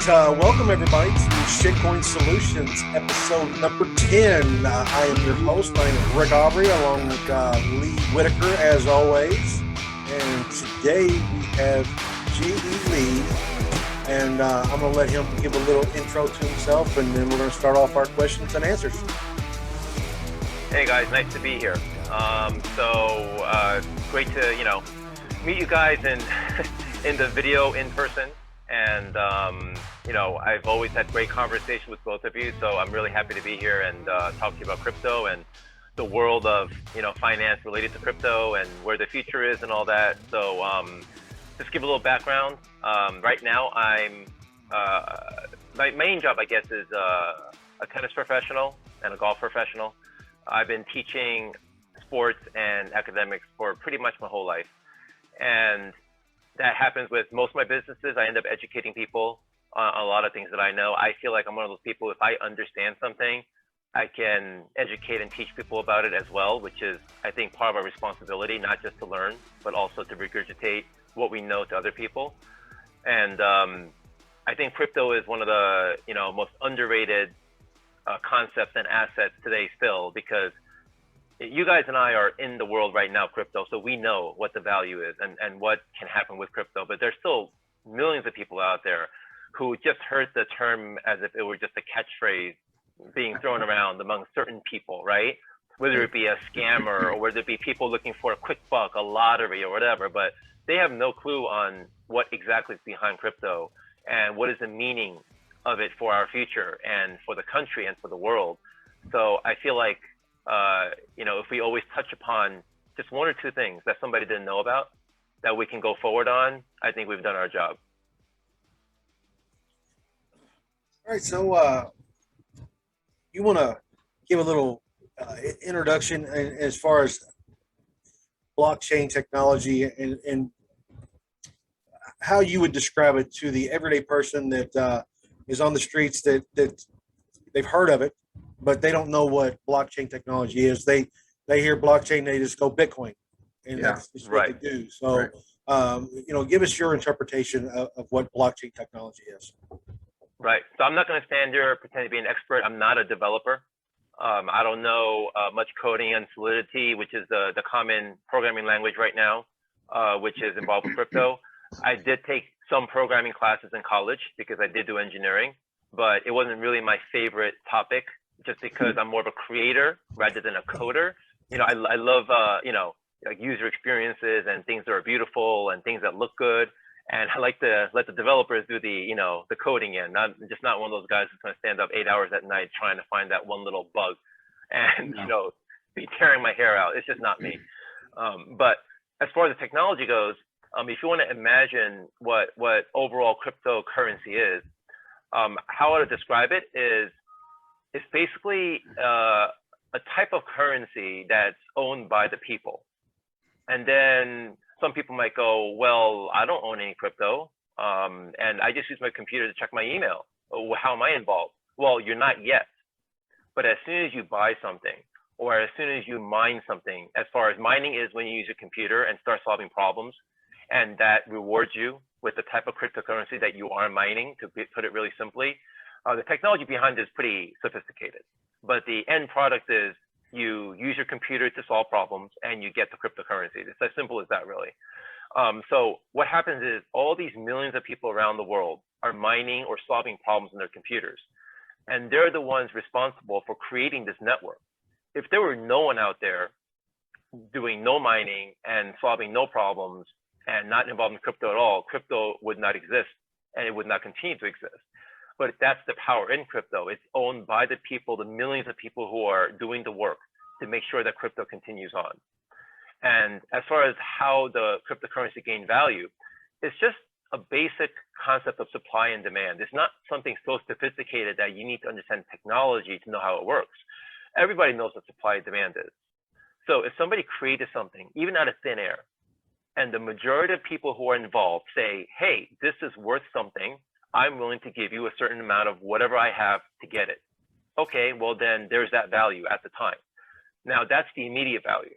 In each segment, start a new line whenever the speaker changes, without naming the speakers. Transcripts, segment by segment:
Welcome everybody to Shitcoin Solutions, episode number 10. I am your host. My name is Rick Aubrey, along with Lee Whitaker, as always. And today we have G.E. Lee, and I'm going to let him give a little intro to himself, and then we're going to start off our questions and answers.
Hey guys, nice to be here. Great to meet you guys in in the video in person, and I've always had great conversation with both of you, so I'm really happy to be here and talk to you about crypto and the world of finance related to crypto and where the future is and all that. So just give a little background. Right now, I'm my main job, I guess, is a tennis professional and a golf professional. I've been teaching sports and academics for pretty much my whole life. And that happens with most of my businesses. I end up educating people on a lot of things that I know. I feel like I'm one of those people, if I understand something, I can educate and teach people about it as well, which is, I think, part of our responsibility, not just to learn, but also to regurgitate what we know to other people. And I think crypto is one of the most underrated concepts and assets today still, because you guys and I are in the world right now, crypto, so we know what the value is and what can happen with crypto. But there's still millions of people out there who just heard the term as if it were just a catchphrase being thrown around among certain people, right? Whether it be a scammer or whether it be people looking for a quick buck, a lottery or whatever, but they have no clue on what exactly is behind crypto and what is the meaning of it for our future and for the country and for the world. So I feel like, if we always touch upon just one or two things that somebody didn't know about that we can go forward on, I think we've done our job.
All right, so you want to give a little introduction as far as blockchain technology and how you would describe it to the everyday person that is on the streets that they've heard of it, but they don't know what blockchain technology is. They hear blockchain, they just go Bitcoin, and that's just what
Right.
they do. So, give us your interpretation of what blockchain technology is.
Right. So I'm not going to stand here pretend to be an expert. I'm not a developer. I don't know much coding and Solidity, which is the common programming language right now, which is involved with crypto. I did take some programming classes in college because I did do engineering, but it wasn't really my favorite topic, just because I'm more of a creator rather than a coder. I love, like user experiences and things that are beautiful and things that look good. And I like to let the developers do the coding in. Not one of those guys who's going to stand up 8 hours at night trying to find that one little bug and, be tearing my hair out. It's just not me. But as far as the technology goes, if you want to imagine what overall cryptocurrency is, how I would describe it is it's basically a type of currency that's owned by the people. And then some people might go, well, I don't own any crypto, and I just use my computer to check my email. How am I involved? Well, you're not yet. But as soon as you buy something, or as soon as you mine something, as far as mining is when you use your computer and start solving problems, and that rewards you with the type of cryptocurrency that you are mining, to put it really simply. The technology behind it is pretty sophisticated, but the end product is you use your computer to solve problems and you get the cryptocurrency. It's as simple as that, really. So what happens is all these millions of people around the world are mining or solving problems in their computers, and they're the ones responsible for creating this network. If there were no one out there doing no mining and solving no problems and not involved in crypto at all, crypto would not exist and it would not continue to exist. But that's the power in crypto. It's owned by the people, the millions of people who are doing the work to make sure that crypto continues on. And as far as how the cryptocurrency gain value, it's just a basic concept of supply and demand. It's not something so sophisticated that you need to understand technology to know how it works. Everybody knows what supply and demand is. So if somebody created something, even out of thin air, and the majority of people who are involved say, hey, this is worth something, I'm willing to give you a certain amount of whatever I have to get it. Okay, well then there's that value at the time. Now that's the immediate value.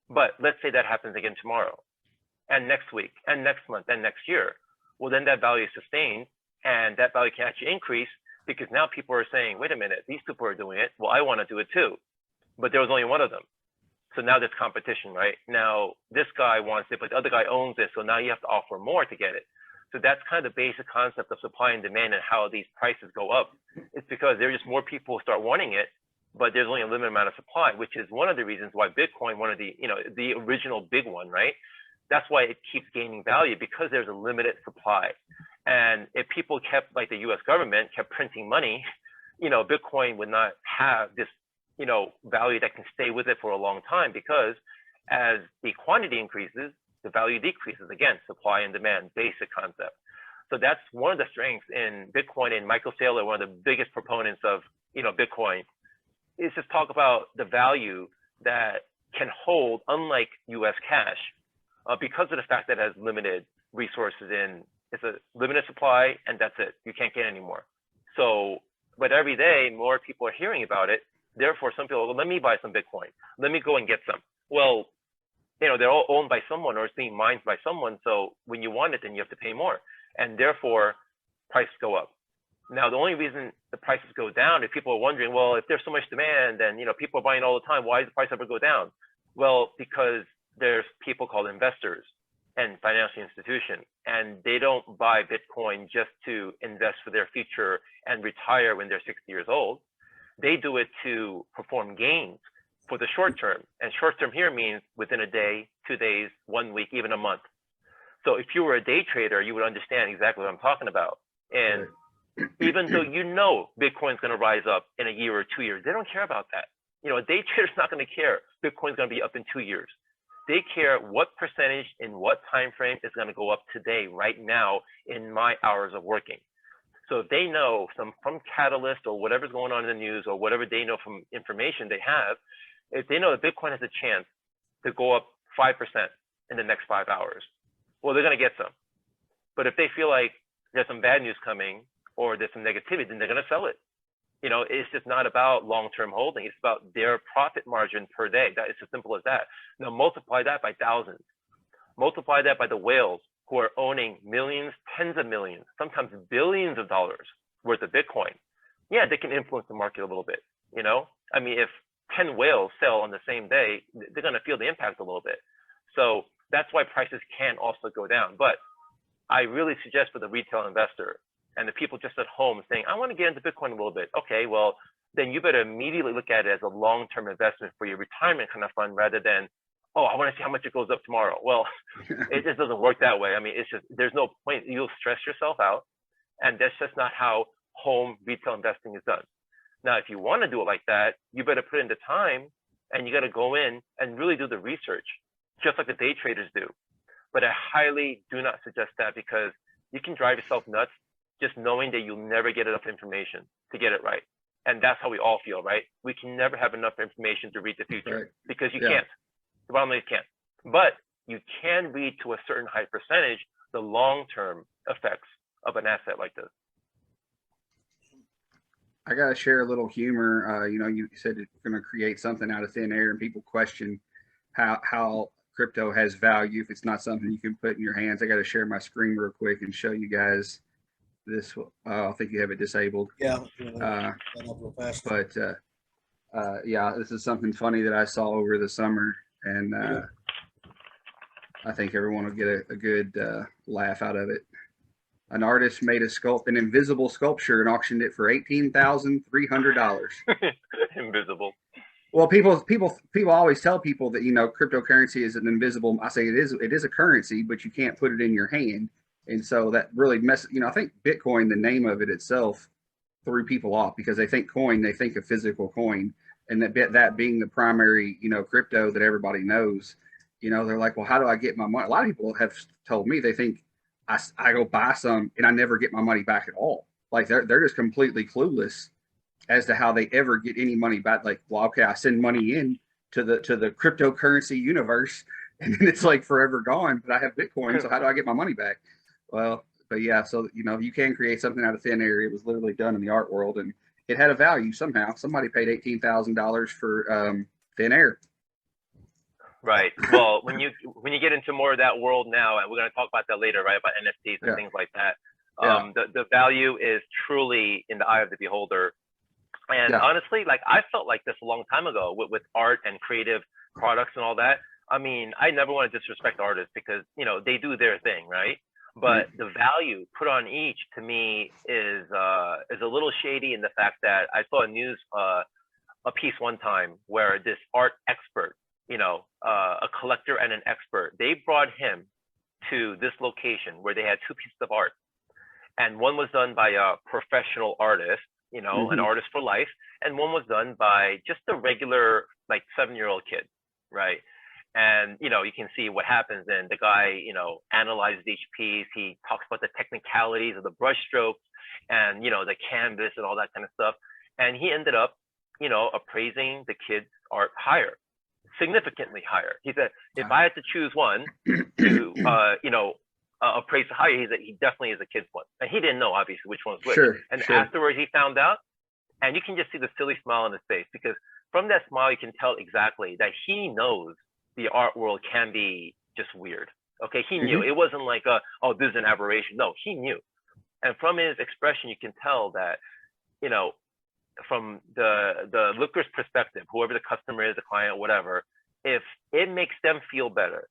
But let's say that happens again tomorrow, and next week, and next month, and next year. Well, then that value is sustained and that value can actually increase because now people are saying, wait a minute, these people are doing it. Well, I want to do it too. But there was only one of them. So now there's competition, right? Now this guy wants it, but the other guy owns it. So now you have to offer more to get it. So that's kind of the basic concept of supply and demand and how these prices go up. It's because there's just more people who start wanting it, but there's only a limited amount of supply, which is one of the reasons why Bitcoin, one of the, the original big one, right? That's why it keeps gaining value, because there's a limited supply. And if people kept, like the US government kept printing money, Bitcoin would not have this, value that can stay with it for a long time, because as the quantity increases, the value decreases. Again, supply and demand, basic concept. So that's one of the strengths in Bitcoin. And Michael Saylor, one of the biggest proponents of, Bitcoin, is just talk about the value that can hold, unlike US cash, because of the fact that it has limited resources in, it's a limited supply, and that's it. You can't get any more. So, but every day more people are hearing about it. Therefore, some people, well, let me buy some Bitcoin. Let me go and get some. Well, they're all owned by someone, or it's being mined by someone. So when you want it, then you have to pay more. And therefore, prices go up. Now, the only reason the prices go down, if people are wondering, well, if there's so much demand and, people are buying all the time, why does the price ever go down? Well, because there's people called investors and financial institutions, and they don't buy Bitcoin just to invest for their future and retire when they're 60 years old. They do it to perform gains for the short term. And short term here means within a day, 2 days, 1 week, even a month. So if you were a day trader, you would understand exactly what I'm talking about. And even though Bitcoin's going to rise up in a year or 2 years, they don't care about that. A day trader's not going to care Bitcoin's going to be up in 2 years. They care what percentage in what time frame is going to go up today, right now, in my hours of working. So if they know from Catalyst or whatever's going on in the news, or whatever they know from information they have, if they know that Bitcoin has a chance to go up 5% in the next 5 hours, well, they're going to get some. But if they feel like there's some bad news coming, or there's some negativity, then they're going to sell it. It's just not about long-term holding. It's about their profit margin per day. It's as simple as that. Now multiply that by thousands. Multiply that by the whales who are owning millions, tens of millions, sometimes billions of dollars worth of Bitcoin. Yeah, they can influence the market a little bit. I mean, if 10 whales sell on the same day, they're going to feel the impact a little bit. So that's why prices can also go down. But I really suggest for the retail investor and the people just at home saying, I want to get into Bitcoin a little bit. Okay, well, then you better immediately look at it as a long-term investment for your retirement kind of fund, rather than, oh, I want to see how much it goes up tomorrow. Well, it just doesn't work that way. I mean, there's no point. You'll stress yourself out, and that's just not how home retail investing is done. Now, if you want to do it like that, you better put in the time, and you got to go in and really do the research, just like the day traders do. But I highly do not suggest that, because you can drive yourself nuts just knowing that you'll never get enough information to get it right. And that's how we all feel, right? We can never have enough information to read the future, right? Because you can't. The bottom line, you can't. But you can read to a certain high percentage the long-term effects of an asset like this.
I got to share a little humor. You said it's going to create something out of thin air, and people question how crypto has value if it's not something you can put in your hands. I got to share my screen real quick and show you guys this. I think you have it disabled.
Yeah.
But yeah, this is something funny that I saw over the summer, and I think everyone will get a good laugh out of it. An artist made an invisible sculpture and auctioned it for $18,300.
Invisible.
Well, people always tell people that cryptocurrency is an invisible. I say it is a currency, but you can't put it in your hand, and so that really messes. I think Bitcoin, the name of it itself, threw people off, because they think of physical coin, and that being the primary crypto that everybody knows. They're like, well, how do I get my money? A lot of people have told me they think I go buy some and I never get my money back at all. Like they're just completely clueless as to how they ever get any money back. Like, well, okay, I send money in to the cryptocurrency universe, and then it's like forever gone, but I have Bitcoin, so how do I get my money back? Well, but yeah, so you can create something out of thin air. It was literally done in the art world, and it had a value somehow. Somebody paid $18,000 for thin air.
Right. Well, when you get into more of that world now, and we're going to talk about that later, right, about NFTs and things like that.
Yeah.
The value is truly in the eye of the beholder. And
Yeah.
honestly, like I felt like this a long time ago with art and creative products and all that. I mean, I never want to disrespect artists because, you know, they do their thing, right?
Right.
But the value put on each to me is a little shady in the fact that I saw a piece one time where this art expert, you know, a collector and an expert, they brought him to this location where they had two pieces of art, and one was done by a professional artist, you know, an
Hmm.
artist for life, and one was done by just a regular like 7-year-old kid, right? And you know, you can see what happens. And the guy, you know, analyzes each piece. He talks about the technicalities of the brush strokes and you know the canvas and all that kind of stuff. And he ended up, you know, appraising the kid's art higher, significantly higher. He said, if I had to choose one to, you know, appraise higher, he definitely is a kid's one. And he didn't know obviously which one was which.
Sure.
And
Sure.
afterwards he found out, and you can just see the silly smile on his face because from that smile you can tell exactly that he knows the art world can be just weird. Okay, he knew.
Hmm.
It wasn't like oh, this is an aberration. No, he knew. And from his expression you can tell that, you know, from the looker's perspective, whoever the customer is, the client, whatever, if it makes them feel better,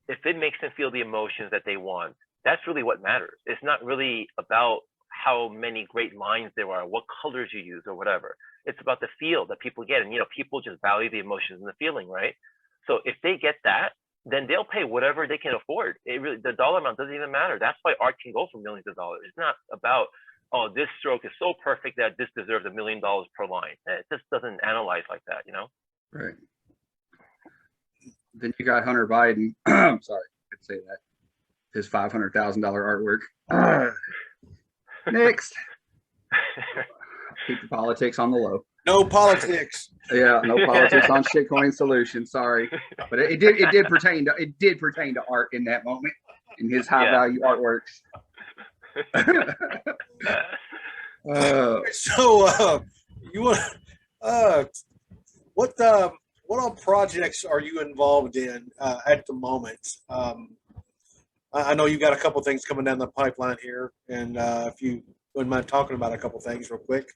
if it makes them feel the emotions that they want, that's really what matters. It's not really about how many great lines there are, what colors you use or whatever. It's about the feel that people get. And, you know, people just value the emotions and the feeling, right? So if they get that, then they'll pay whatever they can afford. It really, the dollar amount doesn't even matter. That's why art can go for millions of dollars. It's not about, oh, this stroke is so perfect that this deserves $1 million per line. It just doesn't analyze like that, you know?
Right. Then you got Hunter Biden. I'm sorry, I could say that. His $500,000 artwork. Next. Keep the politics on the low.
No politics.
Yeah, no politics on Shitcoin Solution. Sorry, but it did pertain to art in that moment in his high value artworks.
So you want what all projects are you involved in at the moment? I know you got a couple things coming down the pipeline here, and if you wouldn't mind talking about a couple things real quick.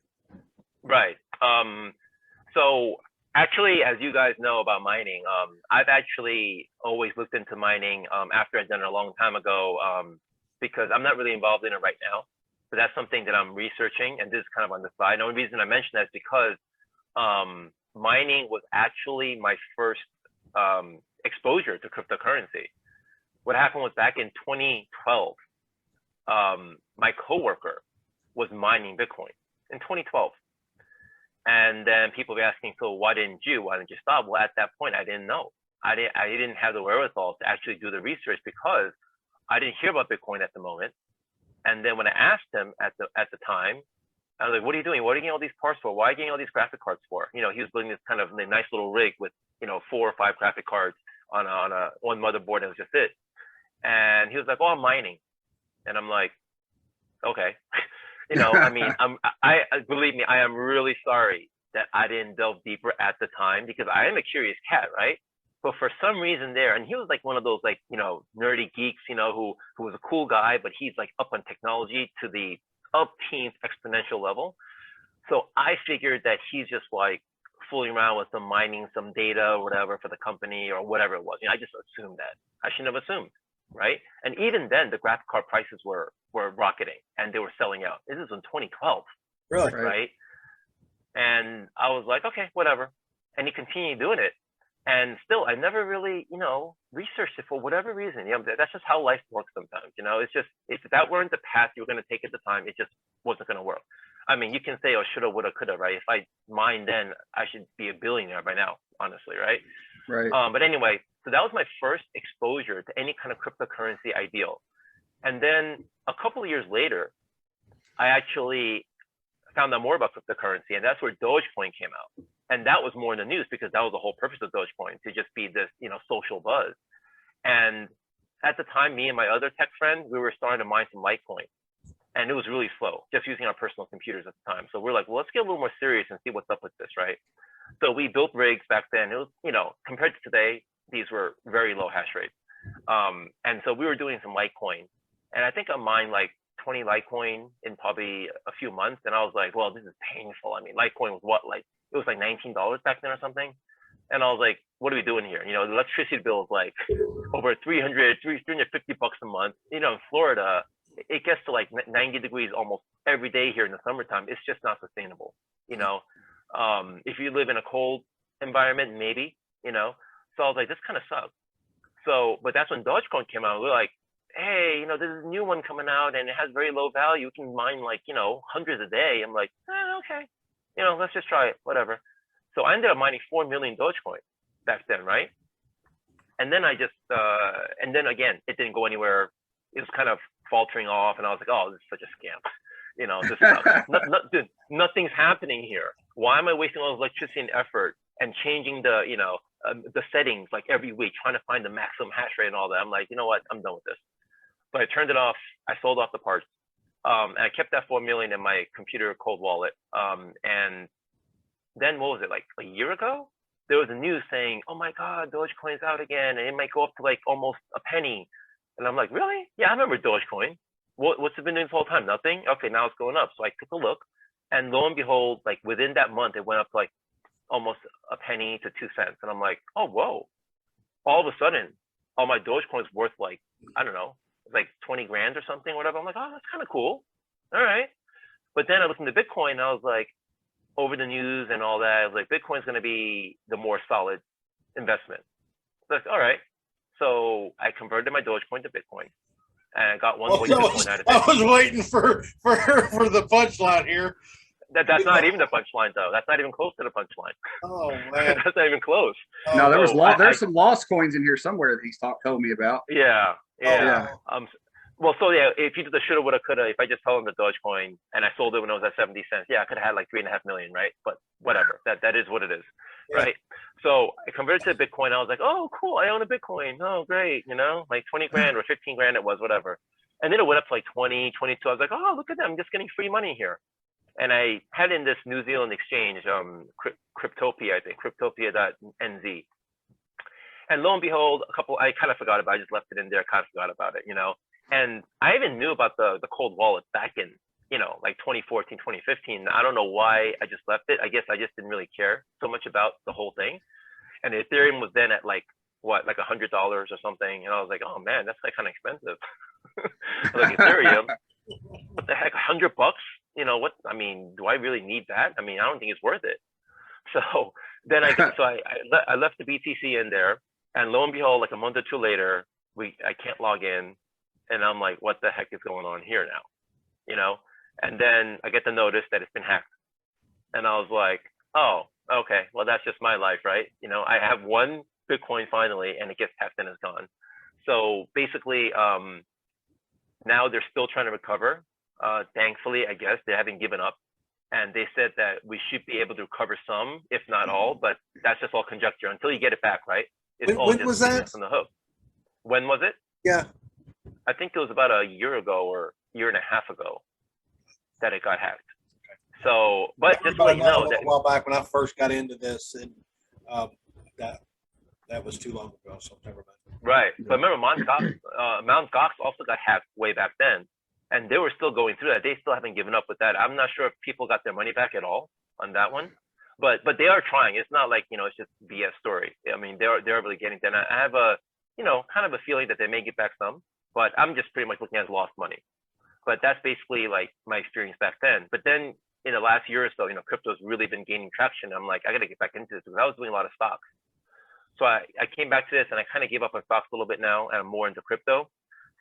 Right. So actually, as you guys know about mining, I've actually always looked into mining after I'd done it a long time ago, because I'm not really involved in it right now. But that's something that I'm researching, and this is kind of on the side. The only reason I mention that is because mining was actually my first exposure to cryptocurrency. What happened was back in 2012, my coworker was mining Bitcoin in 2012. And then people were asking, so why didn't you stop? Well, at that point, I didn't know. I didn't have the wherewithal to actually do the research because I didn't hear about Bitcoin at the moment. And then when I asked him at the time, I was like, what are you doing? What are you getting all these parts for? Why are you getting all these graphic cards for? You know, he was building this kind of nice little rig with, you know, 4 or 5 graphic cards on one motherboard, and it was just it. And he was like, oh, I'm mining. And I'm like, okay. You know, I mean, I believe me, I am really sorry that I didn't delve deeper at the time because I am a curious cat, right? But for some reason there, and he was like one of those like, you know, nerdy geeks, you know, who was a cool guy, but he's like up on technology to the umpteenth exponential level. So I figured that he's just like fooling around with some mining, some data or whatever for the company or whatever it was. You know, I just assumed that. I shouldn't have assumed, right? And even then, the graphic card prices were rocketing and they were selling out. This is in 2012,
Really?
right? And I was like, okay, whatever. And he continued doing it. And still, I never really, you know, researched it for whatever reason. You know, that's just how life works sometimes. You know, it's just, if that weren't the path you were going to take at the time, it just wasn't going to work. I mean, you can say, oh, shoulda, woulda, coulda, right? If I mined then, I should be a billionaire by now, honestly, right?
Right.
But anyway, so that was my first exposure to any kind of cryptocurrency ideal. And then a couple of years later, I actually found out more about cryptocurrency, and that's where Dogecoin came out. And that was more in the news because that was the whole purpose of Dogecoin, to just be this, you know, social buzz. And at the time, me and my other tech friend, we were starting to mine some Litecoin. And it was really slow, just using our personal computers at the time. So we're like, well, let's get a little more serious and see what's up with this, right? So we built rigs back then. It was, you know, compared to today, these were very low hash rates. And so we were doing some Litecoin. And I think I mined like 20 Litecoin in probably a few months, and I was like, well, this is painful. I mean, Litecoin was what, like, it was like $19 back then or something. And I was like, what are we doing here? You know, the electricity bill is like over 350 bucks a month. You know, in Florida, it gets to like 90 degrees almost every day here in the summertime. It's just not sustainable. You know, if you live in a cold environment, maybe, you know. So I was like, this kind of sucks. So, but that's when Dogecoin came out. We're like, hey, you know, there's a new one coming out and it has very low value. You can mine like, you know, hundreds a day. I'm like, okay, you know, let's just try it, whatever. So I ended up mining 4 million Dogecoin back then, right? And then I just, and then again, it didn't go anywhere. It was kind of faltering off, and I was like, oh, this is such a scam. You know, this sucks. Dude, nothing's happening here. Why am I wasting all this electricity and effort and changing the, you know, the settings like every week, trying to find the maximum hash rate and all that? I'm like, you know what? I'm done with this. So I turned it off. I sold off the parts. And I kept that 4 million in my computer cold wallet. And then what was it, like a year ago? There was a news saying, oh my God, Dogecoin's out again, and it might go up to like almost a penny. And I'm like, really? Yeah, I remember Dogecoin. What's it been doing this whole time? Nothing? Okay, now it's going up. So I took a look, and lo and behold, like within that month, it went up to like almost a penny to 2 cents. And I'm like, oh, whoa. All of a sudden, all my Dogecoin's worth like, I don't know, like 20 grand or something, or whatever. I'm like, oh, that's kind of cool. All right. But then I looked into Bitcoin, and I was like, over the news and all that, I was like, Bitcoin's going to be the more solid investment. So like, all right. So I converted my Dogecoin to Bitcoin, and I got 1.2 Bitcoin out of it.
I was waiting for the punchline here.
That's not even the punchline, though. That's not even close to the punchline.
Oh man,
that's not even close.
No, there was
So
there's some lost coins in here somewhere that he's told me about.
Yeah.
Yeah.
Well, so yeah, if you did the shoulda, woulda, coulda, if I just held on the Dogecoin and I sold it when it was at 70 cents, yeah, I could have had like 3.5 million, right? But whatever, that is what it is,
Yeah.
right? So I converted to Bitcoin. I was like, oh, cool, I own a Bitcoin. Oh, great, you know, like 20 grand or 15 grand it was, whatever. And then it went up to like 20, 22. I was like, oh, look at that, I'm just getting free money here. And I had in this New Zealand exchange, Cryptopia, I think, Cryptopia.nz. And lo and behold, I kind of forgot about it. I just left it in there, kind of forgot about it, you know. And I even knew about the cold wallet back in, you know, like 2014, 2015. I don't know why I just left it. I guess I just didn't really care so much about the whole thing. And Ethereum was then at like, what, like $100 or something. And I was like, oh man, that's like kind of expensive. Like Ethereum, what the heck, $100? You know, what, I mean, do I really need that? I mean, I don't think it's worth it. So then I left the BTC in there, and lo and behold, like a month or two later, I can't log in. And I'm like, what the heck is going on here now? You know? And then I get the notice that it's been hacked. And I was like, oh, okay, well, that's just my life, right? You know, I have one Bitcoin finally, and it gets hacked and it's gone. So basically, now they're still trying to recover. Thankfully, I guess they haven't given up. And they said that we should be able to recover some, if not all, but that's just all conjecture until you get it back, right? It's all
when
just
was that?
on the hook. When was it?
Yeah.
I think it was about a year ago or year and a half ago that it got hacked. So, but just to let you know that
a while back when I first got into this, and that was too long ago, so never mind.
Right, but remember, Mt. Gox also got hacked way back then, and they were still going through that. They still haven't given up with that. I'm not sure if people got their money back at all on that one, but they are trying. It's not like, you know, it's just BS story. I mean, they're really getting there. And I have a, you know, kind of a feeling that they may get back some. But I'm just pretty much looking at lost money. But that's basically like my experience back then. But then in the last year or so, you know, crypto's really been gaining traction. I'm like, I got to get back into this because I was doing a lot of stocks. So I came back to this, and I kind of gave up on stocks a little bit now, and I'm more into crypto.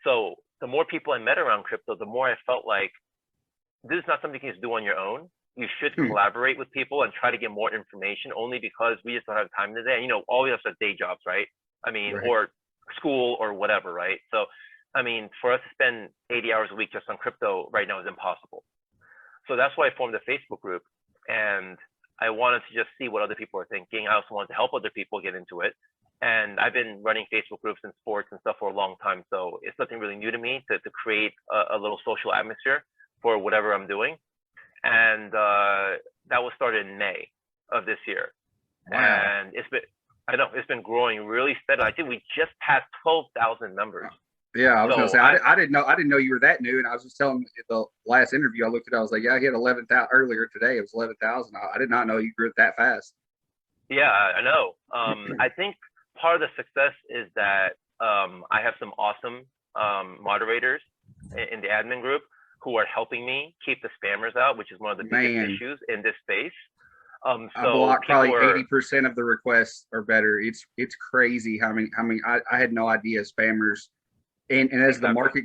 So the more people I met around crypto, the more I felt like this is not something you can just do on your own. You should collaborate with people and try to get more information, only because we just don't have time today. And, you know, all of us have day jobs, right? I mean,
Right.
or school or whatever, right? So I mean, for us to spend 80 hours a week just on crypto right now is impossible. So that's why I formed a Facebook group, and I wanted to just see what other people are thinking. I also wanted to help other people get into it. And I've been running Facebook groups in sports and stuff for a long time. So it's nothing really new to me to create a little social atmosphere for whatever I'm doing. And that was started in May of this year.
Wow.
And it's been growing really steadily. I think we just passed 12,000 members
Yeah, I was gonna
So
say I didn't know you were that new, and I was just telling the last interview I looked at. I was like, yeah, he had 11,000 earlier today. It was 11,000. I did not know you grew it that fast.
yeah, I know. I think part of the success is that I have some awesome moderators in the admin group who are helping me keep the spammers out, which is one of the biggest
Man,
issues in this space.
I
So
blocked
people
probably
are
80% of the requests or better. It's crazy how many I had no idea spammers. And as the
exactly
market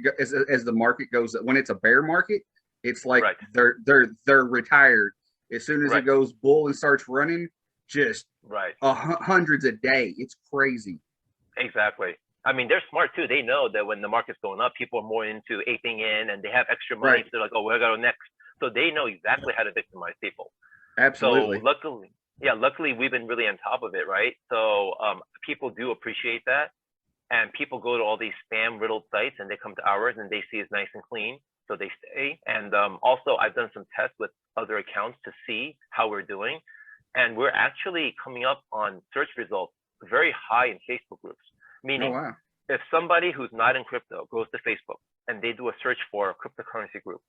as the market goes, when it's a bear market, it's like
right,
they're retired. As soon as it
right,
goes bull and starts running, just
right.
hundreds a day. It's crazy.
Exactly. I mean, they're smart too. They know that when the market's going up, people are more into aping in and they have extra money.
Right.
So they're like, oh, where I go next? So they know exactly how to victimize people. So
Absolutely.
luckily we've been really on top of it, right? So people do appreciate that. And people go to all these spam riddled sites and they come to ours and they see it's nice and clean. So they stay. And also, I've done some tests with other accounts to see how we're doing. And we're actually coming up on search results very high in Facebook groups.
Oh
Meaning,
wow.
if somebody who's not in crypto goes to Facebook and they do a search for a cryptocurrency group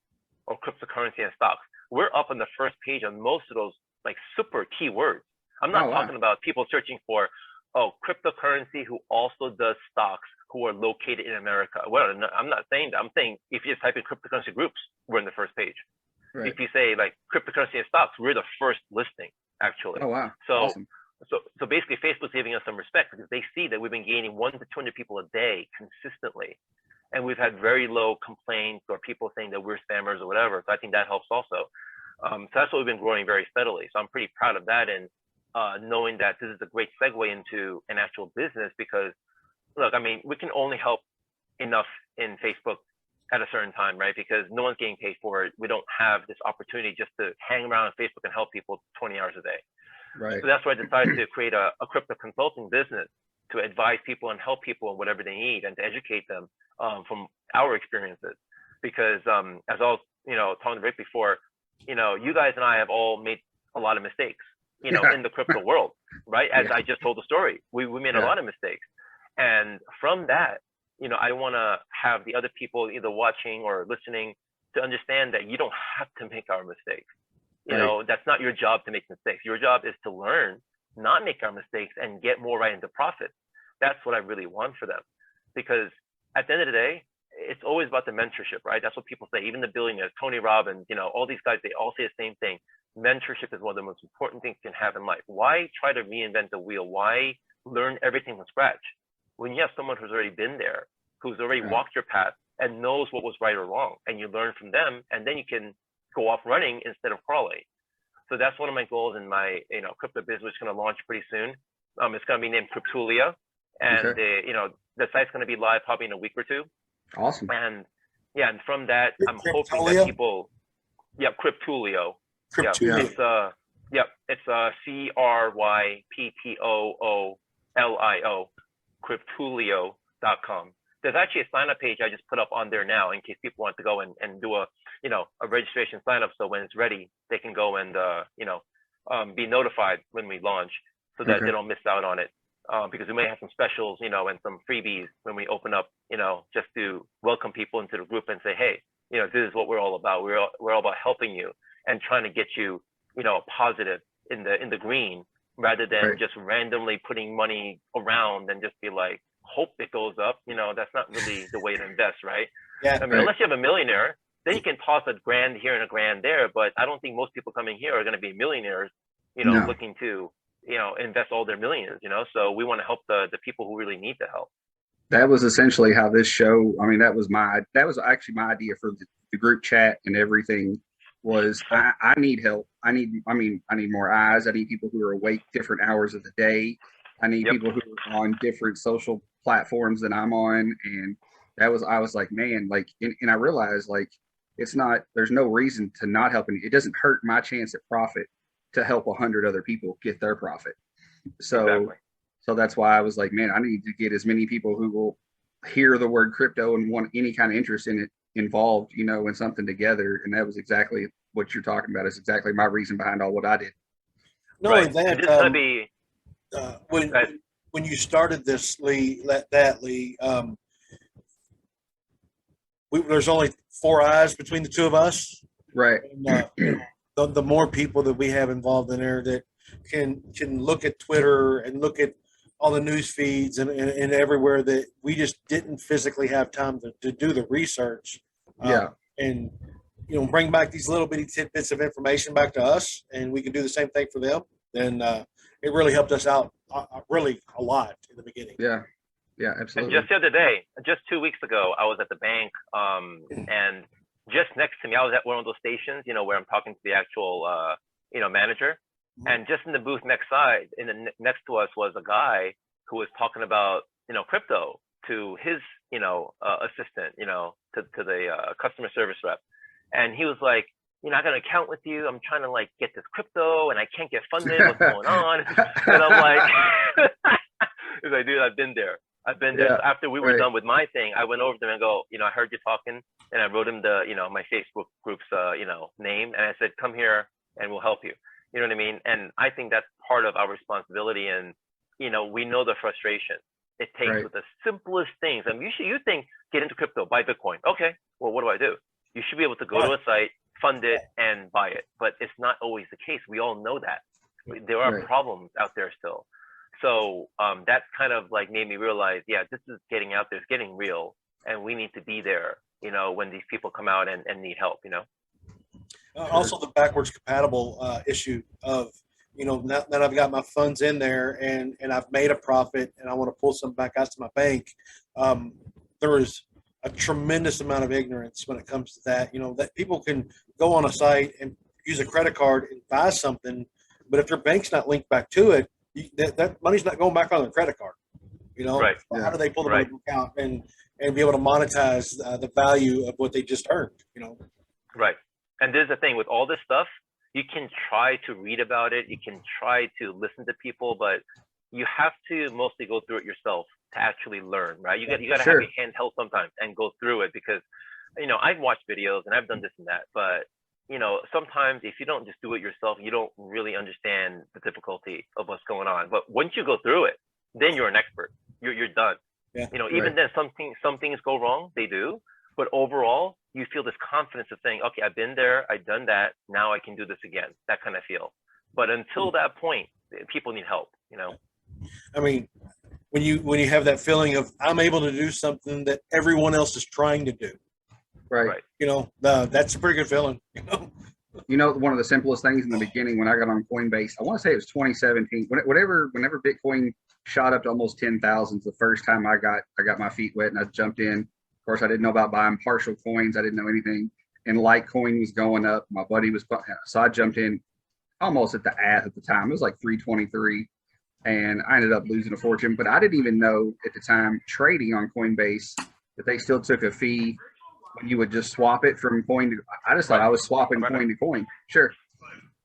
or cryptocurrency and stocks, we're up on the first page on most of those like super keywords. I'm not
Oh wow.
talking about people searching for, oh, cryptocurrency who also does stocks who are located in America. Well, I'm not saying that. I'm saying if you just type in cryptocurrency groups, we're in the first page.
Right.
If you say like cryptocurrency and stocks, we're the first listing actually.
Oh wow.
So
Awesome.
so basically Facebook's giving us some respect because they see that we've been gaining 1 to 200 people a day consistently. And we've had very low complaints or people saying that we're spammers or whatever. So I think that helps also. So that's what we've been growing very steadily. So I'm pretty proud of that. And knowing that this is a great segue into an actual business because look, I mean, we can only help enough in Facebook at a certain time, right? Because no one's getting paid for it. We don't have this opportunity just to hang around on Facebook and help people 20 hours a day.
Right.
So that's why I decided to create a crypto consulting business to advise people and help people in whatever they need and to educate them from our experiences. Because as I was, talking to Rick before, you guys and I have all made a lot of mistakes,
Yeah.
in the crypto world, right? As
Yeah.
I just told the story, we made a
Yeah.
lot of mistakes. And from that, I want to have the other people either watching or listening to understand that you don't have to make our mistakes.
Right.
That's not your job to make mistakes. Your job is to learn, not make our mistakes, and get more right into profit. That's what I really want for them. Because at the end of the day, it's always about the mentorship, right? That's what people say. Even the billionaires, Tony Robbins, all these guys, they all say the same thing. Mentorship is one of the most important things you can have in life. Why try to reinvent the wheel? Why learn everything from scratch? When you have someone who's already been there, who's already
Right.
walked your path and knows what was right or wrong, and you learn from them, and then you can go off running instead of crawling. So that's one of my goals in my crypto business, which is going to launch pretty soon. It's going to be named Cryptulia, and
Okay.
the site's going to be live probably in a week or two.
Awesome.
And yeah, and from that, I'm hoping that
Cryptolia?
people, yeah, Cryptulio, yeah,
Cryptulia.
it's CRYPTOOLIO, Cryptulio.com. There's actually a sign up page I just put up on there now in case people want to go and do a registration sign up. So when it's ready, they can go and be notified when we launch so that
Okay.
they don't miss out on it. Because we may have some specials, and some freebies when we open up, just to welcome people into the group and say, hey, this is what we're all about. We're all about helping you and trying to get you, positive in the green rather than
Right.
just randomly putting money around and just be like, hope it goes up. That's not really the way to invest, right?
Yeah.
I mean,
Right.
unless you have a millionaire, then you can toss a grand here and a grand there. But I don't think most people coming here are going to be millionaires,
No.
looking to, invest all their millions, So we want to help the people who really need the help.
That was essentially how this show, I mean, that was actually my idea for the group chat and everything was I need help. I need more eyes. I need people who are awake different hours of the day. I need
Yep.
people who are on different social platforms than I'm on. And I was like, man, like, and I realized like, there's no reason to not help. It doesn't hurt my chance at profit to help 100 other people get their profit. So
Exactly.
that's why I was like, man, I need to get as many people who will hear the word crypto and want any kind of interest in it involved, in something together. And that was exactly what you're talking about. It's exactly my reason behind all what I did.
Not
Right.
only that,
This is going to be,
when
uh,
when you started this, Lee, Lee, there's only 4 eyes between the two of us.
Right.
And, the more people that we have involved in there that can look at Twitter and look at all the news feeds and everywhere that we just didn't physically have time to do the research.
Yeah.
And bring back these little bitty tidbits of information back to us, and we can do the same thing for them. Then it really helped us out really a lot in the beginning.
Yeah. Yeah,
And
absolutely.
just the other day, just 2 weeks ago, I was at the bank, and just next to me, I was at one of those stations, where I'm talking to the actual, manager. And just in the booth next next to us was a guy who was talking about, crypto to his, assistant, to the customer service rep. And he was like, I got an account with you. I'm trying to like get this crypto and I can't get funded. What's going on? And I'm like, he's like, dude, I've been there.
Yeah,
So after we were
right.
done with my thing, I went over to them and go, I heard you talking, and I wrote him the, my Facebook group's, name, and I said, come here and we'll help you. You know what I mean? And I think that's part of our responsibility. And, we know the frustration it takes
Right.
with the simplest things. I mean, you think get into crypto, buy Bitcoin. Okay, well, what do? You should be able to go to a site, fund it, and buy it. But it's not always the case. We all know that. There are
Right.
problems out there still. So that's kind of like made me realize, yeah, this is getting out there, it's getting real, and we need to be there, when these people come out and need help,
Also, the backwards compatible issue of now that I've got my funds in there and I've made a profit and I want to pull some back out to my bank, there is a tremendous amount of ignorance when it comes to that. That people can go on a site and use a credit card and buy something, but if their bank's not linked back to it, that money's not going back on their credit card.
Right.
How do they pull the
Right.
money back out and be able to monetize the value of what they just earned?
Right. And there's the thing with all this stuff, you can try to read about it, you can try to listen to people, but you have to mostly go through it yourself to actually learn, right? You got to
Sure.
have your hand held sometimes and go through it, because I've watched videos and I've done this and that, but sometimes if you don't just do it yourself, you don't really understand the difficulty of what's going on. But once you go through it, then you're an expert. You're done.
Yeah.
Even then some things go wrong, they do, but overall you feel this confidence of saying, okay, I've been there, I've done that, now I can do this again. That kind of feel. But until that point, people need help.
I mean, when you have that feeling of I'm able to do something that everyone else is trying to do,
Right.
that's a pretty good feeling.
One of the simplest things in the beginning when I got on Coinbase, I want to say it was 2017. Whenever Bitcoin shot up to almost 10,000, the first time I got my feet wet and I jumped in. Of course, I didn't know about buying partial coins. I didn't know anything. And Litecoin was going up. My buddy was, so I jumped in almost at the time. It was like 323, and I ended up losing a fortune. But I didn't even know at the time trading on Coinbase that they still took a fee when you would just swap it from coin to. I just thought I was swapping coin to coin. Sure,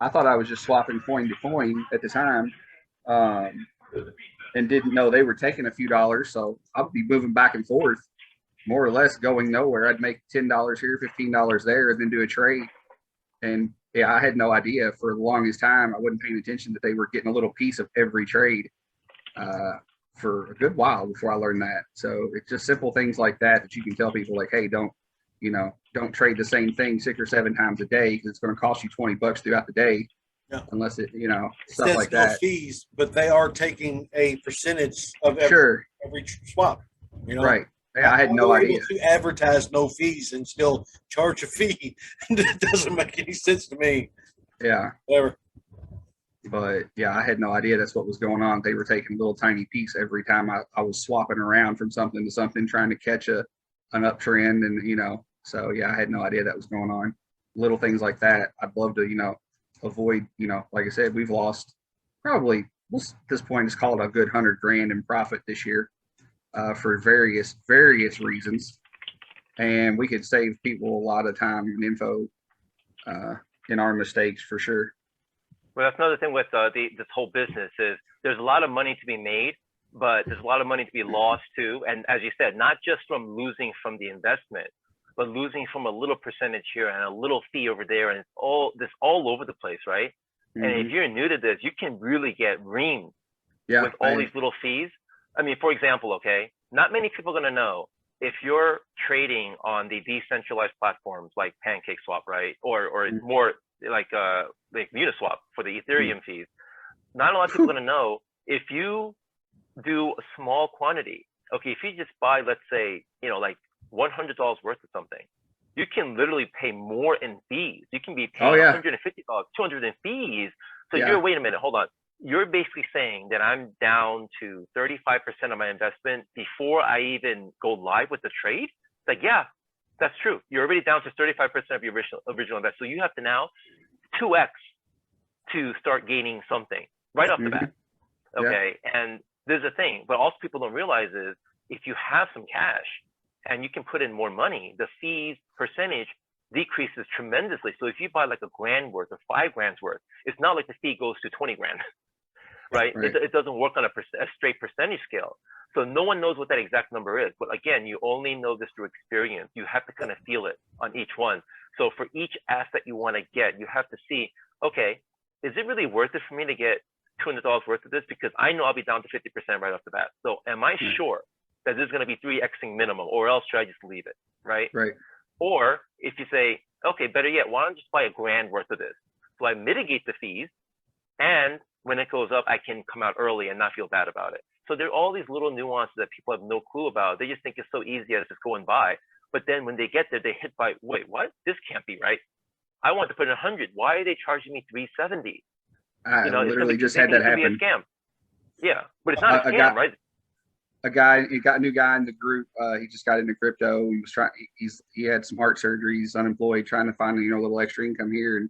I thought I was just swapping coin to coin at the time, and didn't know they were taking a few dollars. So I'd be moving back and forth, more or less going nowhere. I'd make $10 here, $15 there, and then do a trade. And yeah, I had no idea for the longest time. I wasn't paying attention that they were getting a little piece of every trade for a good while before I learned that. So it's just simple things like that you can tell people, like, hey, don't trade the same thing 6 or 7 times a day, because it's going to cost you $20 throughout the day.
Yeah.
Unless it,
It
stuff
says
like
no
that.
fees, but they are taking a percentage of
Sure.
every swap.
Right. Yeah, I had
How
no
they're
idea.
able to advertise no fees and still charge a fee. It doesn't make any sense to me.
Yeah.
Whatever.
But yeah, I had no idea that's what was going on. They were taking a little tiny piece every time I was swapping around from something to something, trying to catch an uptrend. And, so yeah, I had no idea that was going on. Little things like that. I'd love to, avoid, like I said, we've lost probably, at this point, it's called a good 100 grand in profit this year for various reasons. And we could save people a lot of time and info in our mistakes for sure.
Well, that's another thing with this whole business is there's a lot of money to be made, but there's a lot of money to be lost too. And as you said, not just from losing from the investment, but losing from a little percentage here and a little fee over there, and it's all over the place, right?
Mm-hmm.
And if you're new to this, you can really get reamed
with
all these little fees. I mean, for example, okay, not many people are going to know, if you're trading on the decentralized platforms like PancakeSwap, right, or more like Uniswap for the Ethereum fees, not a lot of people are going to know if you do a small quantity. Okay, if you just buy, let's say, like $100 worth of something, you can literally pay more in fees. You can be paying $150, $200 in fees. So you're, wait a minute, hold on. You're basically saying that I'm down to 35% of my investment before I even go live with the trade? It's like, yeah, that's true. You're already down to 35% of your original investment. So you have to now 2x to start gaining something right off the bat. Okay, and there's a thing, but also people don't realize is if you have some cash and you can put in more money, the fees percentage decreases tremendously. So if you buy like $1,000 worth or $5,000 worth, it's not like the fee goes to 20 grand. Right? It doesn't work on a straight percentage scale. So no one knows what that exact number is. But again, you only know this through experience. You have to kind of feel it on each one. So for each asset you want to get, you have to see, okay, is it really worth it for me to get $200 worth of this? Because I know I'll be down to 50% right off the bat. So am I sure that this is going to be 3xing minimum, or else should I just leave it? Right? Or if you say, okay, better yet, why don't I just buy $1,000 worth of this? So I mitigate the fees, and when it goes up, I can come out early and not feel bad about it. So there are all these little nuances that people have no clue about. They just think it's so easy as just go and buy. But then when they get there, they hit by, wait, what? This can't be right. I want to put in 100. Why are they charging me 370?
I literally just had that happen.
It's a scam. Yeah, but it's not a scam, right?
He got a new guy in the group. He just got into crypto. He was trying. He had some heart surgery. He's unemployed, trying to find a little extra income here.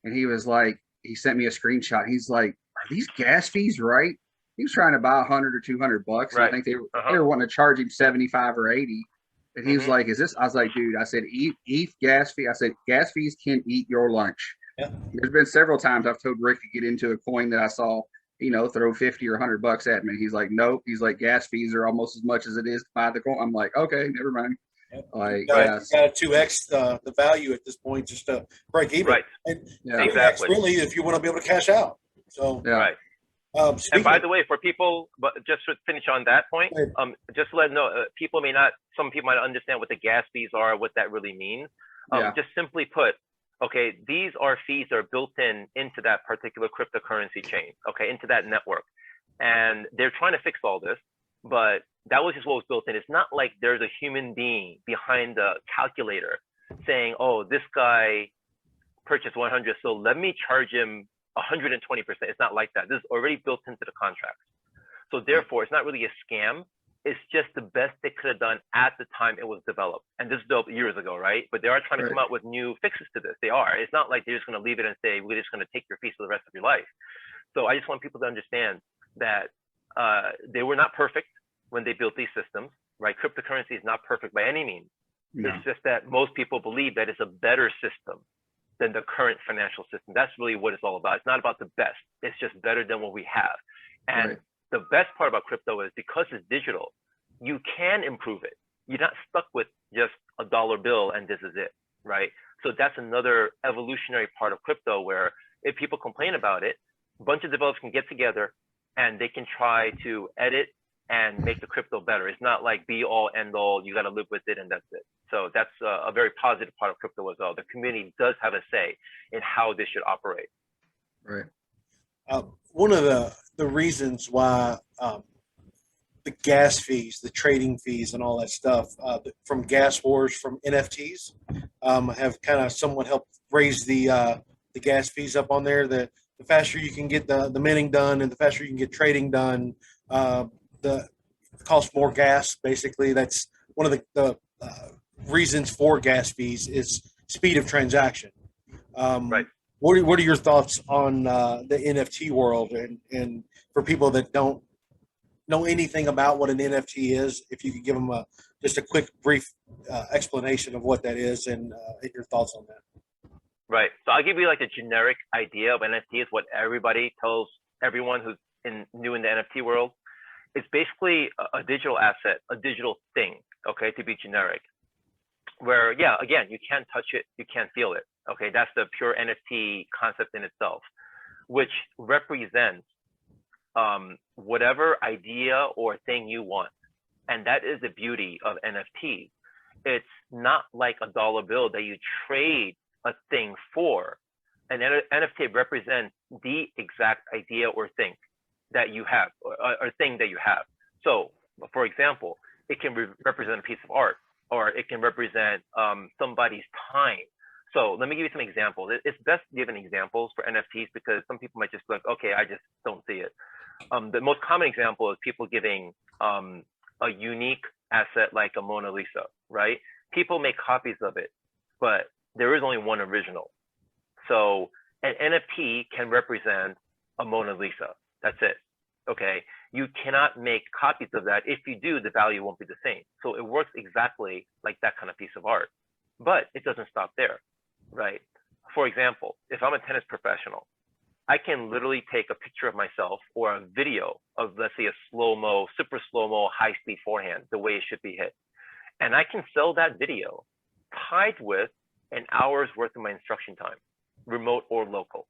And he was like, he sent me a screenshot. He's like, are these gas fees right? He was trying to buy $100 or $200. Right. I think they were wanting to charge him 75 or 80. And he was like, is this? I was like, dude, I said, eat gas fee. I said, gas fees can eat your lunch. Yeah. There's been several times I've told Rick to get into a coin that I saw, throw 50 or $100 at me. He's like, nope. He's like, gas fees are almost as much as it is to buy the coin. I'm like, okay, never mind.
Yep. Like, you got to 2x the value at this point just to break even.
Right.
And
exactly.
Really, if you want to be able to cash out. So
right. And by the way, for people, but just to finish on that point, just to let them know, some people might not understand what the gas fees are, what that really means. Just simply put, okay, these are fees that are built into that particular cryptocurrency chain, okay, into that network. And they're trying to fix all this, but that was just what was built in. It's not like there's a human being behind the calculator saying, oh, this guy purchased 100, so let me charge him 120%. It's not like that. This is already built into the contract. So therefore, it's not really a scam. It's just the best they could have done at the time it was developed. And this was developed years ago, right? But they are trying to come out with new fixes to this. They are. It's not like they're just going to leave it and say, we're just going to take your fees for the rest of your life. So I just want people to understand that they were not perfect when they built these systems, right? Cryptocurrency is not perfect by any means. No. It's just that most people believe that it's a better system than the current financial system. That's really what it's all about. It's not about the best. It's just better than what we have. And the best part about crypto is because it's digital, you can improve it. You're not stuck with just a dollar bill and this is it, right? So that's another evolutionary part of crypto where if people complain about it, a bunch of developers can get together and they can try to edit and make the crypto better. It's not like be all end all, you got to live with it and that's it. So that's a very positive part of crypto as well. The community does have a say in how this should operate.
Right.
One of the reasons why the gas fees, the trading fees and all that stuff from gas wars, from NFTs have kind of somewhat helped raise the gas fees up on there. The faster you can get the minting done and the faster you can get trading done, the cost more gas. Basically, that's one of the reasons for gas fees is speed of transaction.
Right.
What are your thoughts on the NFT world and for people that don't know anything about what an NFT is, if you could give them just a quick, brief explanation of what that is and your thoughts on that.
Right. So I'll give you like a generic idea of NFT is what everybody tells everyone who's new in the NFT world. It's basically a digital asset, a digital thing, okay, to be generic. Where, yeah, again, you can't touch it, you can't feel it. Okay, that's the pure NFT concept in itself, which represents whatever idea or thing you want. And that is the beauty of NFTs. It's not like a dollar bill that you trade a thing for. An NFT represents the exact idea or thing that you have, or thing that you have. So, for example, it can represent a piece of art, or it can represent somebody's time. So let me give you some examples. It's best given examples for NFTs because some people might just be like, okay, I just don't see it. The most common example is people giving a unique asset like a Mona Lisa, right? People make copies of it, but there is only one original. So an NFT can represent a Mona Lisa. That's it. Okay. You cannot make copies of that. If you do, the value won't be the same. So it works exactly like that kind of piece of art, but it doesn't stop there, right? For example, if I'm a tennis professional, I can literally take a picture of myself or a video of, let's say, a slow-mo, super slow-mo, high-speed forehand, the way it should be hit. And I can sell that video tied with an hour's worth of my instruction time, remote or local.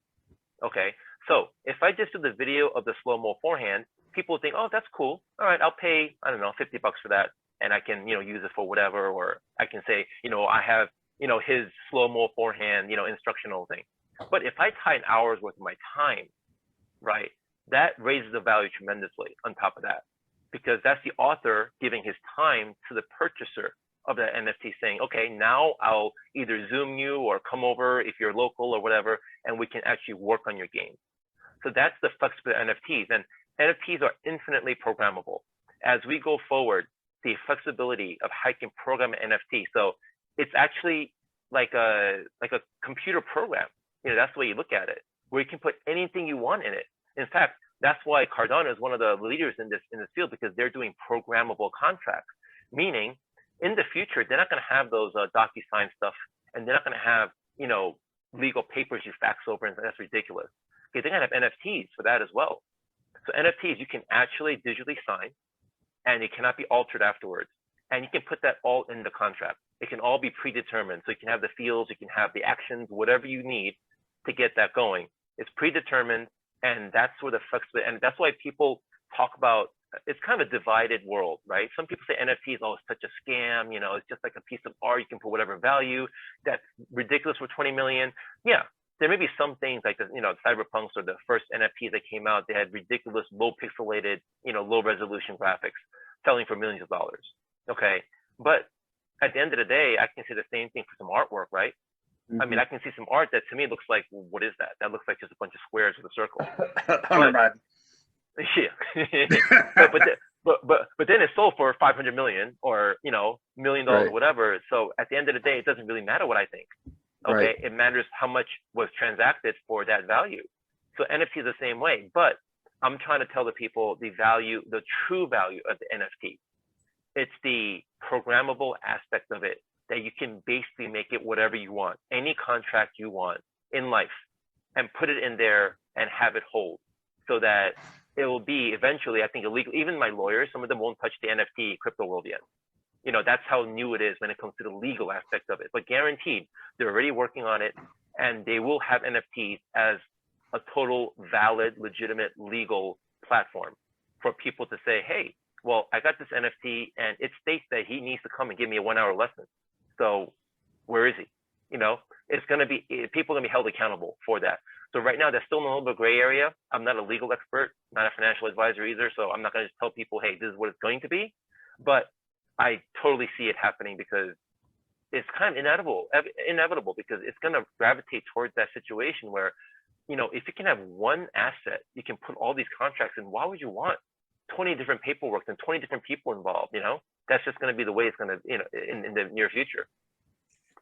Okay, so if I just do the video of the slow-mo forehand, people think, oh, that's cool. All right, I'll pay, I don't know, $50 for that, and I can, use it for whatever, or I can say, I have, his slow-mo forehand, instructional thing. But if I tie an hour's worth of my time, right, that raises the value tremendously on top of that, because that's the author giving his time to the purchaser of that NFT saying, okay, now I'll either Zoom you or come over if you're local or whatever, and we can actually work on your game. So that's the flexibility of NFTs. And NFTs are infinitely programmable. As we go forward, the flexibility of how you can program an NFT. So it's actually like a computer program. That's the way you look at it, where you can put anything you want in it. In fact, that's why Cardano is one of the leaders in this field, because they're doing programmable contracts, meaning in the future, they're not going to have those DocuSign stuff, and they're not going to have, legal papers you fax over, and that's ridiculous. Okay, they're going to have NFTs for that as well. So NFTs, you can actually digitally sign, and it cannot be altered afterwards. And you can put that all in the contract. It can all be predetermined. So you can have the fields, you can have the actions, whatever you need to get that going. It's predetermined, and that's where the flexibility, and that's why people talk about, it's kind of a divided world, right? Some people say NFTs, oh, it's such a scam, it's just like a piece of art, you can put whatever value, that's ridiculous for 20 million. Yeah, there may be some things like the, Cyberpunks or the first NFTs that came out, they had ridiculous, low pixelated, low resolution graphics selling for millions of dollars. Okay, but at the end of the day, I can say the same thing for some artwork, right? Mm-hmm. I mean, I can see some art that to me looks like, well, what is that? That looks like just a bunch of squares with a circle. Yeah, but then it's sold for 500 million or $1 million
right.
or whatever. So at the end of the day, it doesn't really matter what I think. Okay, right. It matters how much was transacted for that value. So NFT is the same way, but I'm trying to tell the people the value, the true value of the NFT. It's the programmable aspect of it, that you can basically make it whatever you want, any contract you want in life, and put it in there and have it hold, so that it will be eventually, I think, illegal. Even my lawyers, some of them won't touch the NFT crypto world yet. That's how new it is when it comes to the legal aspect of it. But guaranteed, they're already working on it, and they will have NFTs as a total valid, legitimate, legal platform for people to say, hey, well, I got this NFT and it states that he needs to come and give me a 1-hour lesson. So where is he? It's going to be, people are going to be held accountable for that. So right now, there's still a little bit of gray area. I'm not a legal expert, not a financial advisor either. So I'm not going to just tell people, hey, this is what it's going to be. But I totally see it happening, because it's kind of inevitable, because it's going to gravitate towards that situation where, if you can have one asset, you can put all these contracts in. Why would you want 20 different paperwork and 20 different people involved? That's just going to be the way it's going to, in the near future.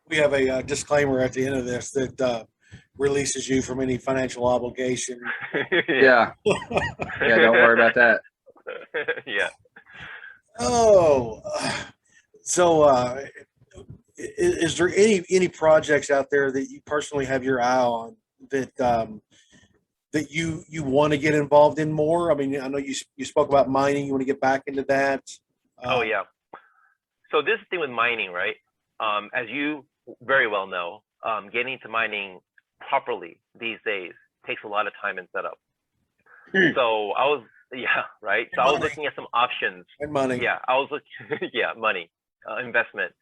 We have a disclaimer at the end of this that releases you from any financial obligation.
Yeah. Yeah, don't worry about that.
Yeah.
Oh, so is there any projects out there that you personally have your eye on that that you want to get involved in more? I mean, I know you spoke about mining. You want to get back into that.
Oh yeah. So this thing with mining, right? As you very well know, getting into mining properly these days takes a lot of time and setup. So I was Yeah, right. So
And
I was
money.
looking at some options.
And money.
Yeah, I was looking, yeah, money, investment.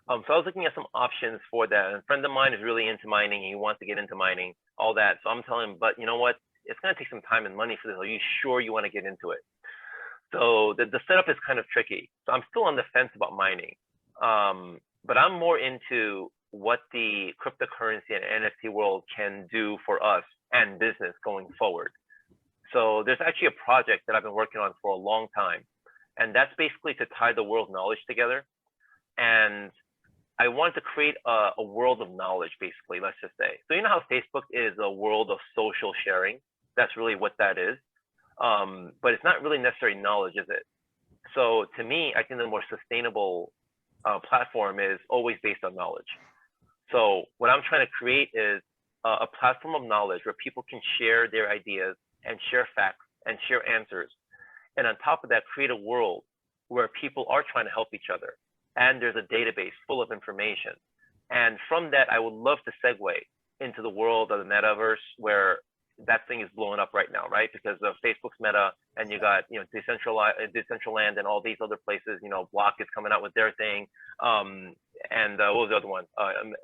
So I was looking at some options for that. And a friend of mine is really into mining. He wants to get into mining, all that. So I'm telling him, but you know what? It's going to take some time and money for this. Are you sure you want to get into it? So the setup is kind of tricky. So I'm still on the fence about mining. But I'm more into what the cryptocurrency and NFT world can do for us and business going forward. So there's actually a project that I've been working on for a long time. And that's basically to tie the world knowledge together. And I want to create a world of knowledge, basically, let's just say. So you know how Facebook is a world of social sharing? That's really what that is. But it's not really necessarily knowledge, is it? So to me, I think the more sustainable platform is always based on knowledge. So what I'm trying to create is a platform of knowledge where people can share their ideas and share facts and share answers. And on top of that, create a world where people are trying to help each other. And there's a database full of information. And from that, I would love to segue into the world of the metaverse where that thing is blowing up right now, right? Because of Facebook's Meta, and you got, you know, Decentraland and all these other places. You know, Block is coming out with their thing, and what was the other one?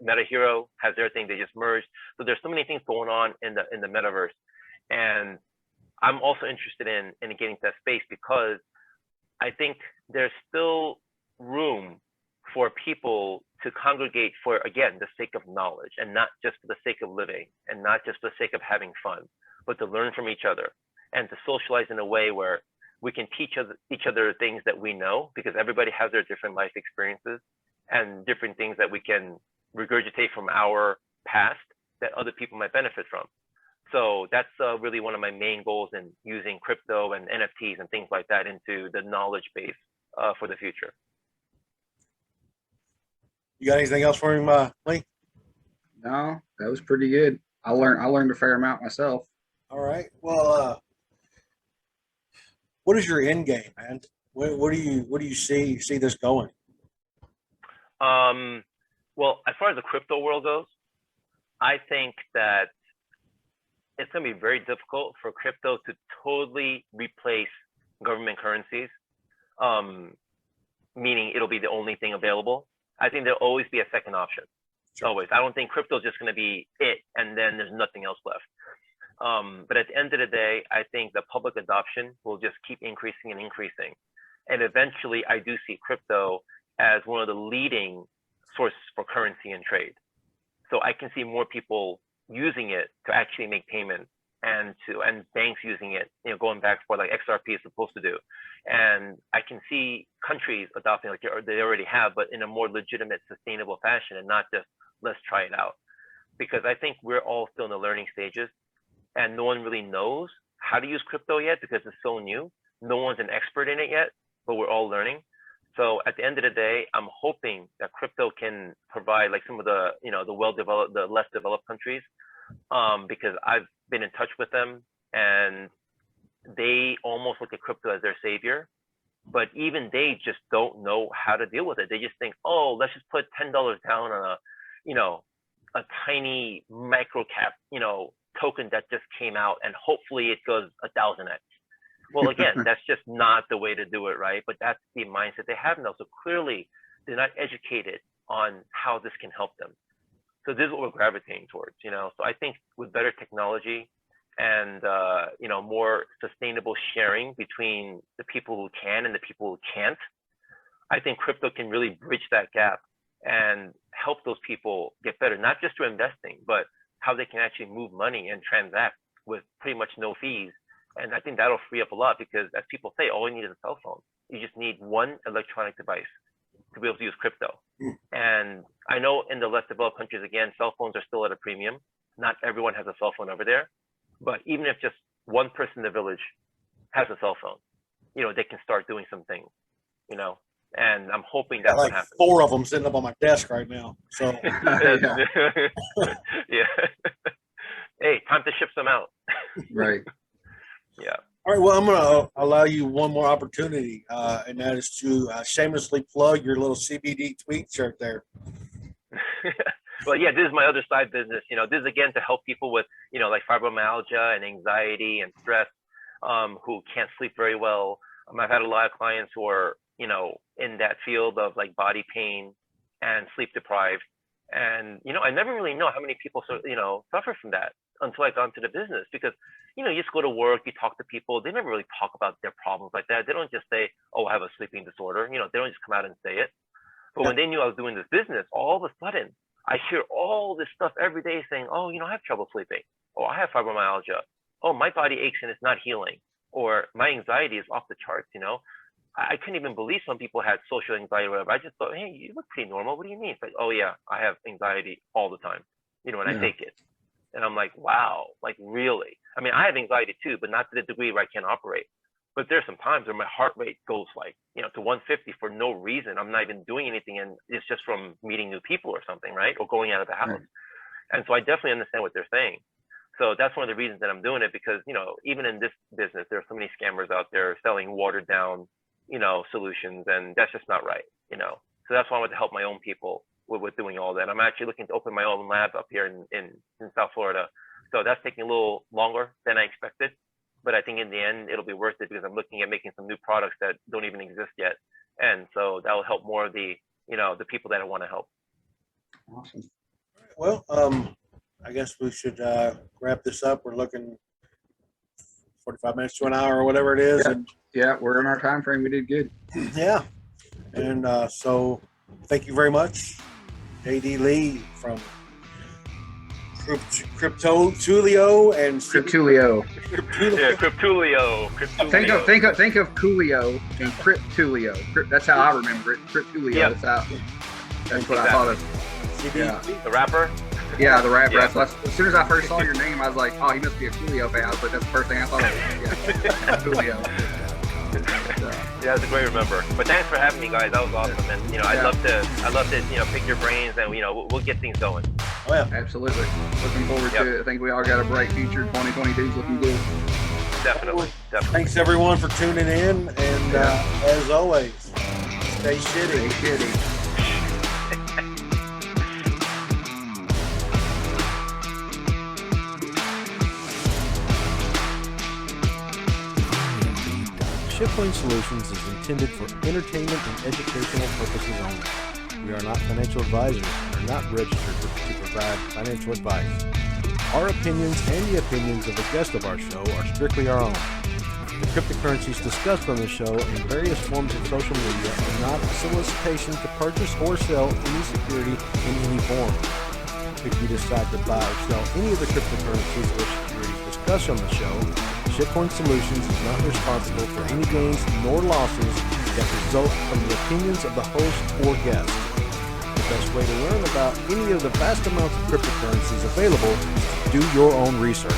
Meta Hero has their thing. They just merged. So there's so many things going on in the metaverse, and I'm also interested in getting to that space because I think there's still room for people to congregate for, again, the sake of knowledge and not just for the sake of living and not just for the sake of having fun, but to learn from each other and to socialize in a way where we can teach each other things that we know, because everybody has their different life experiences and different things that we can regurgitate from our past that other people might benefit from. So that's really one of my main goals in using crypto and NFTs and things like that into the knowledge base for the future.
You got anything else for him, Lee?
No, that was pretty good. I learned a fair amount myself.
All right. Well, what is your end game, man? What do you see this going?
Well, as far as the crypto world goes, I think that it's going to be very difficult for crypto to totally replace government currencies, meaning it'll be the only thing available. I think there'll always be a second option.
Sure.
Always. I don't think crypto is just going to be it and then there's nothing else left. But at the end of the day, I think the public adoption will just keep increasing and increasing. And eventually, I do see crypto as one of the leading sources for currency and trade. So I can see more people using it to actually make payments and banks using it, you know, going back for like XRP is supposed to do. And I can see countries adopting like they already have, but in a more legitimate, sustainable fashion and not just let's try it out. Because I think we're all still in the learning stages and no one really knows how to use crypto yet because it's so new. No one's an expert in it yet, but we're all learning. So at the end of the day, I'm hoping that crypto can provide like some of the, you know, the well-developed, the less developed countries, because I've been in touch with them and they almost look at crypto as their savior, but even they just don't know how to deal with it. They just think, oh, let's just put $10 down on a, you know, a tiny micro cap, you know, token that just came out and hopefully it goes 1,000x. Well, again, that's just not the way to do it, right? But that's the mindset they have now. So clearly, they're not educated on how this can help them. So this is what we're gravitating towards, you know. So I think with better technology and you know, more sustainable sharing between the people who can and the people who can't, I think crypto can really bridge that gap and help those people get better, not just through investing, but how they can actually move money and transact with pretty much no fees. And I think that'll free up a lot because, as people say, all you need is a cell phone. You just need one electronic device to be able to use crypto. And I know in the less developed countries, again, cell phones are still at a premium. Not everyone has a cell phone over there. But even if just one person in the village has a cell phone, you know, they can start doing some things, you know. And I'm hoping that's
like
what happens.
4 of them sitting up on my desk right now. So
Yeah.
Yeah. Hey, time to ship some out.
Right.
Yeah.
all right, well, I'm going to allow you one more opportunity, and that is to shamelessly plug your little CBD tweet shirt there.
Well, yeah, this is my other side business. You know, this is again to help people with, you know, like fibromyalgia and anxiety and stress. who can't sleep very well. I've had a lot of clients who are, in that field of like body pain and sleep deprived. And, I never really know how many people, suffer from that until I got into the business because, you just go to work, you talk to people, they never really talk about their problems like that. They don't just say, oh, I have a sleeping disorder. They don't just come out and say it. But when they knew I was doing this business, all of a sudden, I hear all this stuff every day saying, oh, I have trouble sleeping. Oh, I have fibromyalgia. Oh, my body aches and it's not healing. Or my anxiety is off the charts, I couldn't even believe some people had social anxiety or whatever. I just thought, hey, you look pretty normal. What do you mean? It's like, oh, yeah, I have anxiety all the time, and I take it. And I'm like, wow, like really? I mean, I have anxiety too, but not to the degree where I can't operate. But there's some times where my heart rate goes like, to 150 for no reason. I'm not even doing anything. And it's just from meeting new people or something, right? Or going out of the house. Right. And so I definitely understand what they're saying. So that's one of the reasons that I'm doing it because, even in this business, there are so many scammers out there selling watered down, solutions. And that's just not right, So that's why I want to help my own people with doing all that. I'm actually looking to open my own lab up here in South Florida. So that's taking a little longer than I expected. But I think in the end, it'll be worth it because I'm looking at making some new products that don't even exist yet. And so that will help more of the, the people that I want to help.
Awesome.
Well, I guess we should wrap this up. We're looking 45 minutes to an hour or whatever it is.
Yeah,
and
we're in our time frame. We did good.
Yeah. And so thank you very much, JD Lee from Cryptolio and
Cryptolio.
Yeah, Cryptolio.
Think of Coolio and Cryptolio. That's how I remember it. Cryptolio.
Yep.
That's what I thought of.
Yeah.
The rapper.
Yeah, the rapper.
Yeah.
As soon as I first saw your name, I was like, oh, he must be a Coolio fan. I was like, that's the first thing I thought of. Yeah, Coolio.
Yeah, it's a great remember. But thanks for having me, guys. That was awesome. And I'd love to pick your brains, and we'll get things going.
Oh yeah,
absolutely. Looking forward to it. I think we all got a bright future. 2022 is looking good.
Definitely.
Thanks everyone for tuning in, and as always, stay shitty.
Stay shitty.
Shitcoin Solutions is intended for entertainment and educational purposes only. We are not financial advisors and are not registered to provide financial advice. Our opinions and the opinions of the guests of our show are strictly our own. The cryptocurrencies discussed on the show and various forms of social media are not a solicitation to purchase or sell any security in any form. If you decide to buy or sell any of the cryptocurrencies or securities discussed on the show, Shitcoin Solutions is not responsible for any gains nor losses that result from the opinions of the host or guest. The best way to learn about any of the vast amounts of cryptocurrencies available is to do your own research.